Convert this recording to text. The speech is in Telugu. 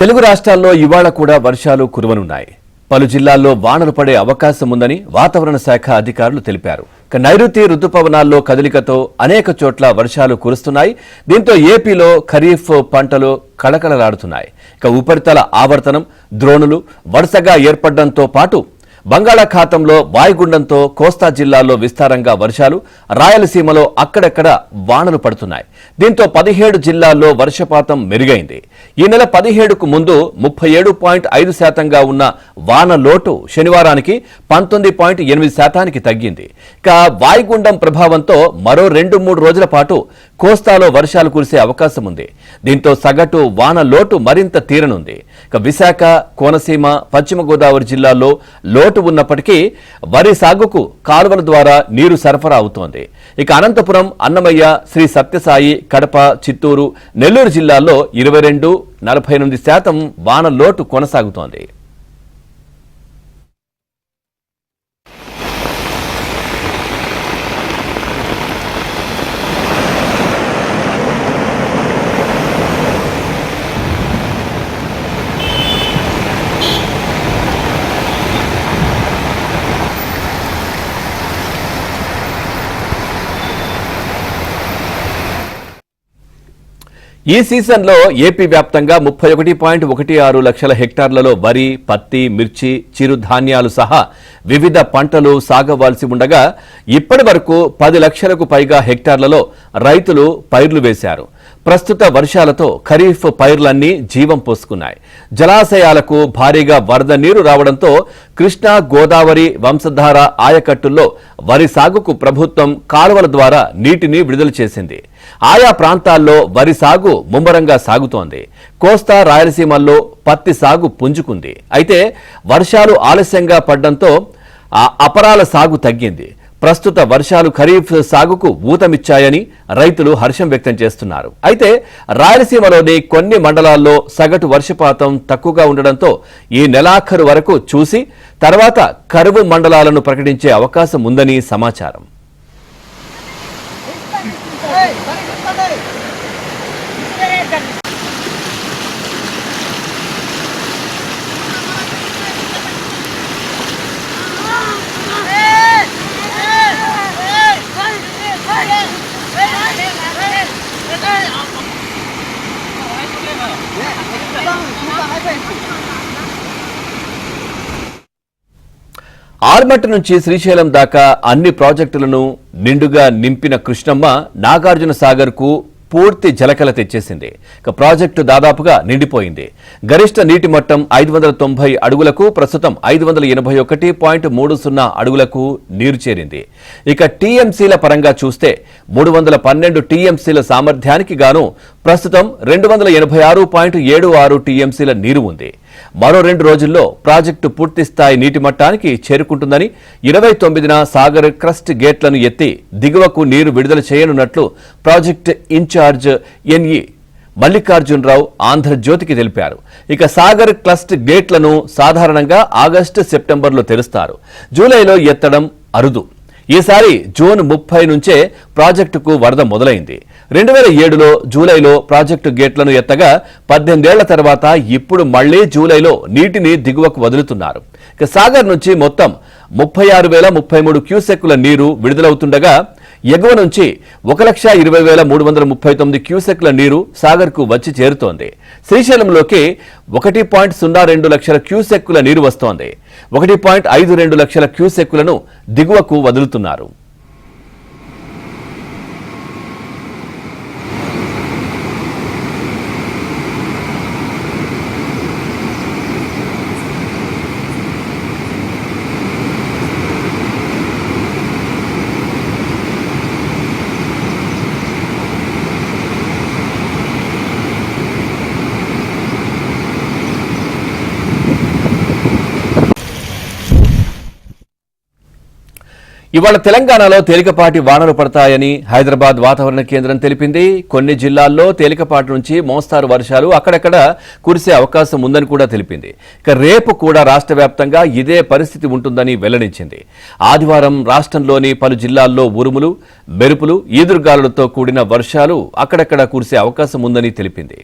తెలుగు రాష్ట్రాల్లో ఇవాళ కూడా వర్షాలు కురవనున్నాయి. పలు జిల్లాల్లో వానలు పడే అవకాశం ఉందని వాతావరణ శాఖ అధికారులు తెలిపారు. నైరుతి రుతుపవనాల్లో కదలికతో అనేక చోట్ల వర్షాలు కురుస్తున్నాయి. దీంతో ఏపీలో ఖరీఫ్ పంటలు కళకళలాడుతున్నాయి. ఉపరితల ఆవర్తనం ద్రోణులు వరుసగా ఏర్పడడంతో పాటు బంగాళాఖాతంలో వాయుగుండంతో కోస్తా జిల్లాల్లో విస్తారంగా వర్షాలు, రాయలసీమలో అక్కడక్కడ వానలు పడుతున్నాయి. దీంతో 17 జిల్లాల్లో వర్షపాతం మెరుగైంది. ఈ నెల 17కు ముందు 37.5% ఉన్న వాన లోటు శనివారానికి 19.8% తగ్గింది. వాయుగుండం ప్రభావంతో మరో 2-3 రోజుల పాటు కోస్తాలో వర్షాలు కురిసే అవకాశం ఉంది. దీంతో సగటు వాన లోటు మరింత తీరనుంది. విశాఖ, కోనసీమ, పశ్చిమ గోదావరి జిల్లాల్లో లోటు ఉన్నప్పటికీ వరి సాగుకు కాలువల ద్వారా నీరు సరఫరా అవుతోంది. అనంతపురం, అన్నమయ్య, శ్రీ సత్యసాయి, కడప, చిత్తూరు, నెల్లూరు జిల్లాల్లో 22-48% వాన లోటు కొనసాగుతోంది. ఈ సీజన్లో ఏపీ వ్యాప్తంగా 31.16 లక్షల హెక్టార్లలో వరి, పత్తి, మిర్చి, చిరుధాన్యాలు సహా వివిధ పంటలు సాగవలసి ఉండగా ఇప్పటి వరకు 10 లక్షలకు పైగా హెక్టార్లలో రైతులు పైర్లు వేశారు. ప్రస్తుత వర్షాలతో ఖరీఫ్ పైర్లన్నీ జీవం పోసుకున్నాయి. జలాశయాలకు భారీగా వరద నీరు రావడంతో కృష్ణా, గోదావరి, వంశధార ఆయకట్టుల్లో వరి సాగుకు ప్రభుత్వం కాలువల ద్వారా నీటిని విడుదల చేసింది. ఆయా ప్రాంతాల్లో వరి సాగు ముమ్మరంగా సాగుతోంది. కోస్తా, రాయలసీమల్లో పత్తి సాగు పుంజుకుంది. అయితే వర్షాలు ఆలస్యంగా పడడంతో అపరాల సాగు తగ్గింది. ప్రస్తుత వర్షాలు ఖరీఫ్ సాగుకు ఊతమిచ్చాయని రైతులు హర్షం వ్యక్తం చేస్తున్నారు. అయితే రాయలసీమలోని కొన్ని మండలాల్లో సగటు వర్షపాతం తక్కువగా ఉండడంతో ఈ నెలాఖరు వరకు చూసి తర్వాత కరువు మండలాలను ప్రకటించే అవకాశం ఉందని సమాచారం. ఆర్మట్ నుంచి శ్రీశైలం దాకా అన్ని ప్రాజెక్టులను నిండుగా నింపిన కృష్ణమ్మ నాగార్జున సాగర్ కు పూర్తి జలకల తెచ్చేసింది. ప్రాజెక్టు దాదాపుగా నిండిపోయింది. గరిష్ట నీటి మట్టం 590 అడుగులకు ప్రస్తుతం 581.30 అడుగులకు నీరు చేరింది. టీఎంసీల పరంగా చూస్తే 312 టీఎంసీల సామర్థ్యానికి గాను ప్రస్తుతం 286.76 టీఎంసీల నీరు ఉంది. మరో 2 రోజుల్లో ప్రాజెక్టు పూర్తిస్థాయి నీటి మట్టానికి చేరుకుంటుందని 29న సాగర్ క్రస్ట్ గేట్లను ఎత్తి దిగువకు నీరు విడుదల చేయనున్నట్లు ప్రాజెక్టు ఇన్ఛార్జ్ ఎన్ఈ మల్లికార్జునరావు ఆంధ్రజ్యోతికి తెలిపారు. సాగర్ క్లస్ట్ గేట్లను సాధారణంగా ఆగస్టు, సెప్టెంబర్లో తెరుస్తారు. జూలైలో ఎత్తడం అరుదు. ఈసారి జూన్ 30 నుంచే ప్రాజెక్టుకు వరద మొదలైంది. 2007లో జూలైలో ప్రాజెక్టు గేట్లను ఎత్తగా 18 ఏళ్ల తర్వాత ఇప్పుడు మళ్లీ జూలైలో నీటిని దిగువకు వదులుతున్నారు. సాగర్ నుంచి మొత్తం 36,033 క్యూసెక్కుల నీరు విడుదలవుతుండగా ఎగువ నుంచి 1,20,339 క్యూసెక్ల నీరు సాగర్కు వచ్చి చేరుతోంది. శ్రీశైలంలోకి 1.02 లక్షల క్యూసెక్కుల నీరు వస్తోంది. 1.52 లక్షల క్యూసెక్కులను దిగువకు వదులుతున్నారు. ఇవాళ తెలంగాణలో తేలికపాటి వానలు పడతాయని హైదరాబాద్ వాతావరణ కేంద్రం తెలిపింది. కొన్ని జిల్లాల్లో తేలికపాటి నుంచి మోస్తారు వర్షాలు అక్కడక్కడ కురిసే అవకాశం ఉందని కూడా తెలిపింది. రేపు కూడా రాష్ట్ర వ్యాప్తంగా ఇదే పరిస్థితి ఉంటుందని వెల్లడించింది. ఆదివారం రాష్ట్రంలోని పలు జిల్లాల్లో ఉరుములు, మెరుపులు, ఈదురుగాలులతో కూడిన వర్షాలు అక్కడక్కడ కురిసే అవకాశం ఉందని తెలిపింది.